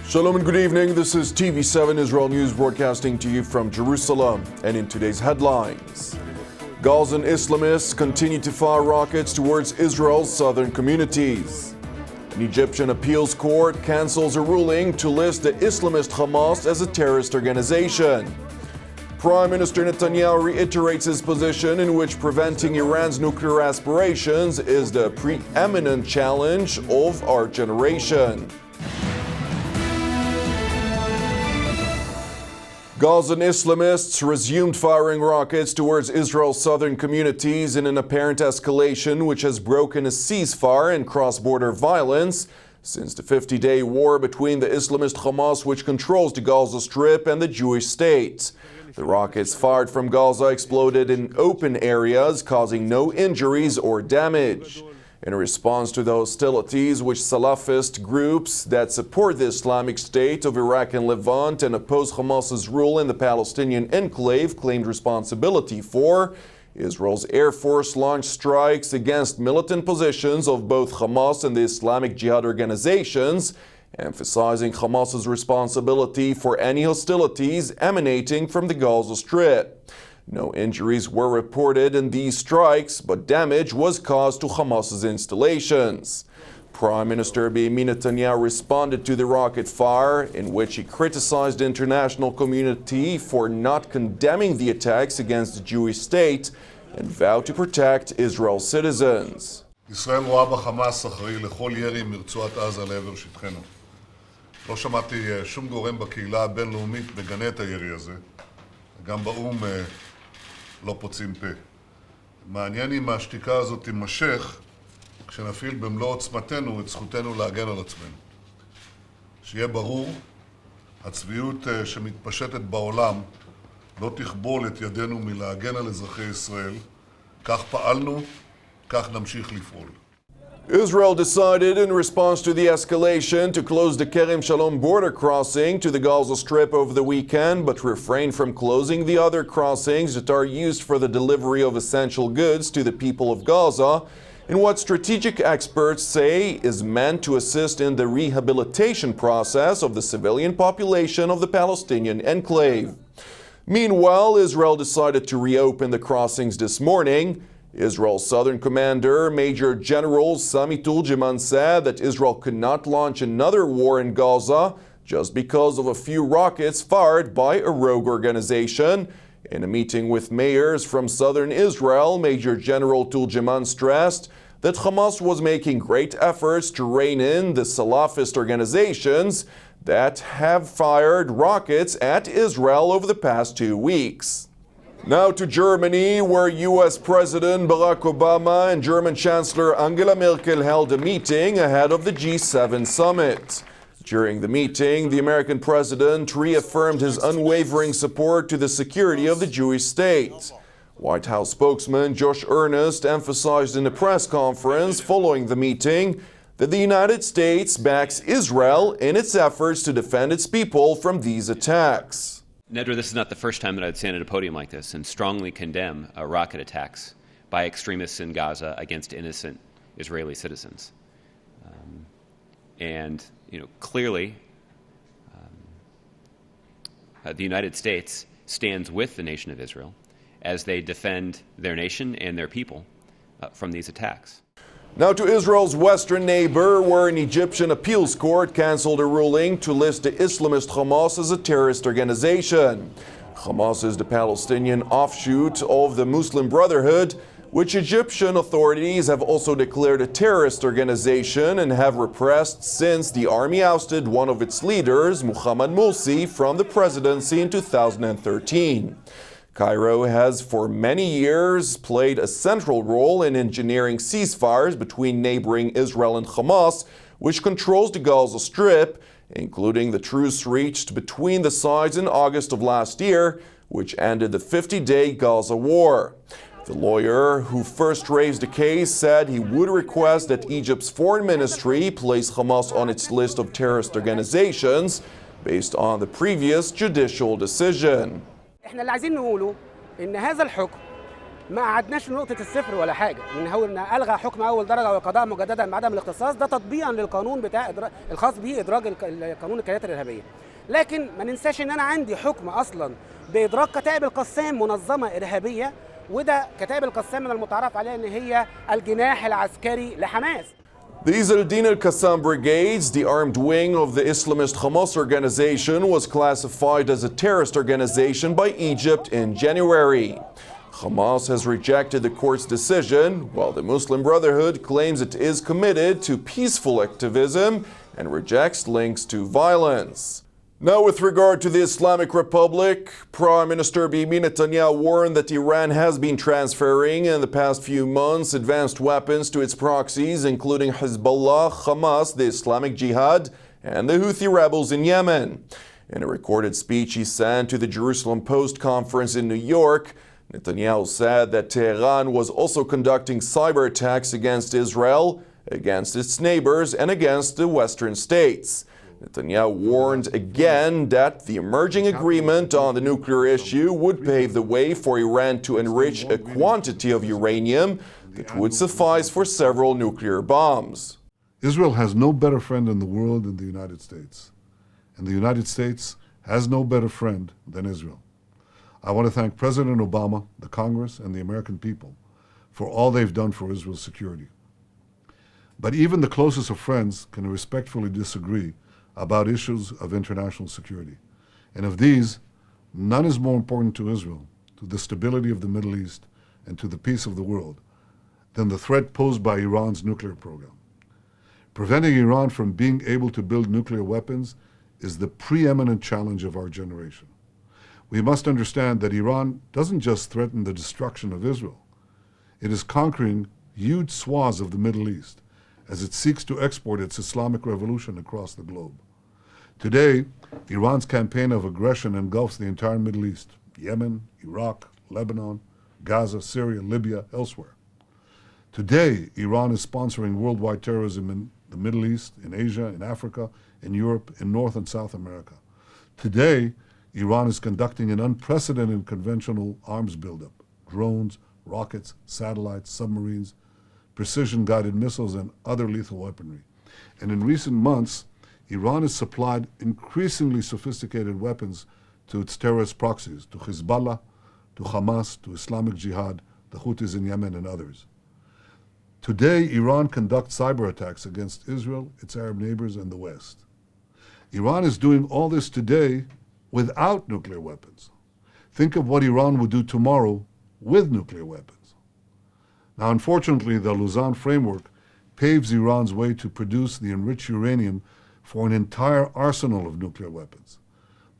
Shalom and good evening. This is TV7 Israel News broadcasting to you from Jerusalem. And in today's headlines, Gazan Islamists continue to fire rockets towards Israel's southern communities. An Egyptian appeals court cancels a ruling to list the Islamist Hamas as a terrorist organization. Prime Minister Netanyahu reiterates his position in which preventing Iran's nuclear aspirations is the preeminent challenge of our generation. Gazan Islamists resumed firing rockets towards Israel's southern communities in an apparent escalation which has broken a ceasefire and cross-border violence since the 50-day war between the Islamist Hamas, which controls the Gaza Strip, and the Jewish state. The rockets fired from Gaza exploded in open areas, causing no injuries or damage. In response to the hostilities, which Salafist groups that support the Islamic State of Iraq and Levant and oppose Hamas's rule in the Palestinian enclave claimed responsibility for, Israel's Air Force launched strikes against militant positions of both Hamas and the Islamic Jihad organizations, emphasizing Hamas's responsibility for any hostilities emanating from the Gaza Strip. No injuries were reported in these strikes, but damage was caused to Hamas's installations. Prime Minister Netanyahu responded to the rocket fire, in which he criticized the international community for not condemning the attacks against the Jewish state and vowed to protect Israel's citizens. ישראל רואה בחמאס אחראי לכל ירי מרצועת עזה לעבר שטחנו. לא שמעתי שום גורם בקהילה הבינלאומית מגנה את הירי הזה. גם באום לא פוצים פה. מעניין אם השתיקה הזאת תימשך כשנפעיל במלוא עוצמתנו את זכותנו להגן על עצמנו. שיהיה ברור, הצביעות שמתפשטת בעולם לא תכבול את ידינו מלהגן על אזרחי ישראל. כך פעלנו, כך נמשיך לפעול. Israel decided in response to the escalation to close the Kerem Shalom border crossing to the Gaza Strip over the weekend, but refrain from closing the other crossings that are used for the delivery of essential goods to the people of Gaza, in what strategic experts say is meant to assist in the rehabilitation process of the civilian population of the Palestinian enclave. Meanwhile, Israel decided to reopen the crossings this morning. Israel's southern commander, Major General Sami Tuljiman, said that Israel could not launch another war in Gaza just because of a few rockets fired by a rogue organization. In a meeting with mayors from southern Israel, Major General Tuljiman stressed that Hamas was making great efforts to rein in the Salafist organizations that have fired rockets at Israel over the past 2 weeks. Now to Germany, where U.S. President Barack Obama and German Chancellor Angela Merkel held a meeting ahead of the G7 summit. During the meeting, the American president reaffirmed his unwavering support to the security of the Jewish state. White House spokesman Josh Earnest emphasized in a press conference following the meeting that the United States backs Israel in its efforts to defend its people from these attacks. Nedra, this is not the first time that I'd stand at a podium like this and strongly condemn rocket attacks by extremists in Gaza against innocent Israeli citizens. Clearly, the United States stands with the nation of Israel as they defend their nation and their people from these attacks. Now to Israel's western neighbor, where an Egyptian appeals court canceled a ruling to list the Islamist Hamas as a terrorist organization. Hamas is the Palestinian offshoot of the Muslim Brotherhood, which Egyptian authorities have also declared a terrorist organization and have repressed since the army ousted one of its leaders, Mohammed Morsi, from the presidency in 2013. Cairo has for many years played a central role in engineering ceasefires between neighboring Israel and Hamas, which controls the Gaza Strip, including the truce reached between the sides in August of last year, which ended the 50-day Gaza war. The lawyer who first raised the case said he would request that Egypt's foreign ministry place Hamas on its list of terrorist organizations based on the previous judicial decision. احنا اللي عايزين نقوله ان هذا الحكم ما قعدناش لنقطة الصفر ولا حاجة، إن هو إن ألغى حكم أول درجة والقضاء مجددا بعدم الاختصاص، ده تطبيقا للقانون بتاع الخاص بإدراج قانون الكيانات الإرهابية. لكن ما ننساش إن أنا عندي حكم أصلا بإدراج كتائب القسام منظمة إرهابية، وده كتائب القسام من المتعارف عليها إن هي الجناح العسكري لحماس. The Izz al-Din al-Qassam Brigades, the armed wing of the Islamist Hamas organization, was classified as a terrorist organization by Egypt in January. Hamas has rejected the court's decision, while the Muslim Brotherhood claims it is committed to peaceful activism and rejects links to violence. Now, with regard to the Islamic Republic, Prime Minister Netanyahu warned that Iran has been transferring in the past few months advanced weapons to its proxies, including Hezbollah, Hamas, the Islamic Jihad, and the Houthi rebels in Yemen. In a recorded speech he sent to the Jerusalem Post conference in New York, Netanyahu said that Tehran was also conducting cyber attacks against Israel, against its neighbors, and against the Western states. Netanyahu warned again that the emerging agreement on the nuclear issue would pave the way for Iran to enrich a quantity of uranium that would suffice for several nuclear bombs. Israel has no better friend in the world than the United States. And the United States has no better friend than Israel. I want to thank President Obama, the Congress, and the American people for all they've done for Israel's security. But even the closest of friends can respectfully disagree about issues of international security. And of these, none is more important to Israel, to the stability of the Middle East, and to the peace of the world than the threat posed by Iran's nuclear program. Preventing Iran from being able to build nuclear weapons is the preeminent challenge of our generation. We must understand that Iran doesn't just threaten the destruction of Israel. It is conquering huge swaths of the Middle East as it seeks to export its Islamic revolution across the globe. Today, Iran's campaign of aggression engulfs the entire Middle East: Yemen, Iraq, Lebanon, Gaza, Syria, Libya, elsewhere. Today, Iran is sponsoring worldwide terrorism in the Middle East, in Asia, in Africa, in Europe, in North and South America. Today, Iran is conducting an unprecedented conventional arms buildup: drones, rockets, satellites, submarines, precision-guided missiles, and other lethal weaponry. And in recent months, Iran has supplied increasingly sophisticated weapons to its terrorist proxies, to Hezbollah, to Hamas, to Islamic Jihad, the Houthis in Yemen, and others. Today, Iran conducts cyber attacks against Israel, its Arab neighbors, and the West. Iran is doing all this today without nuclear weapons. Think of what Iran would do tomorrow with nuclear weapons. Now, unfortunately, the Lausanne Framework paves Iran's way to produce the enriched uranium for an entire arsenal of nuclear weapons.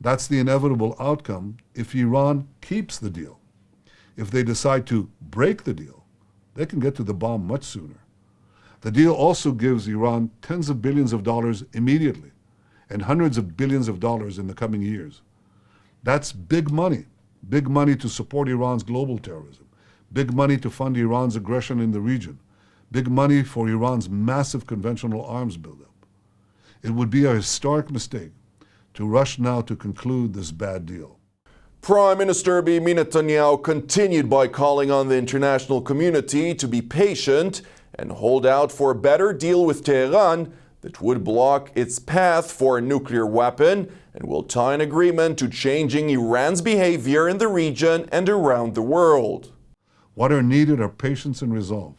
That's the inevitable outcome if Iran keeps the deal. If they decide to break the deal, they can get to the bomb much sooner. The deal also gives Iran tens of billions of dollars immediately and hundreds of billions of dollars in the coming years. That's big money to support Iran's global terrorism, big money to fund Iran's aggression in the region, big money for Iran's massive conventional arms buildup. It would be a historic mistake to rush now to conclude this bad deal. Prime Minister Netanyahu continued by calling on the international community to be patient and hold out for a better deal with Tehran that would block its path for a nuclear weapon and will tie an agreement to changing Iran's behavior in the region and around the world. What are needed are patience and resolve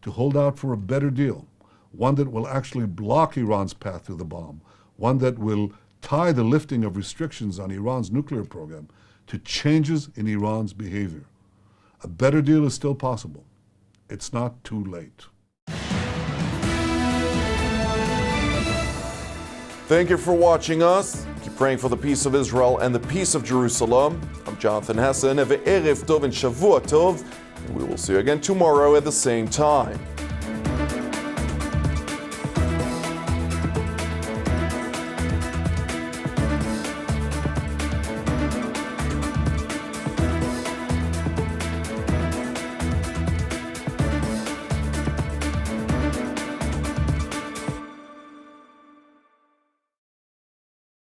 to hold out for a better deal, one that will actually block Iran's path to the bomb, one that will tie the lifting of restrictions on Iran's nuclear program to changes in Iran's behavior. A better deal is still possible. It's not too late. Thank you for watching us. Keep praying for the peace of Israel and the peace of Jerusalem. I'm Jonathan Hessen. Have an Erev Tov and Shavua Tov. And we will see you again tomorrow at the same time.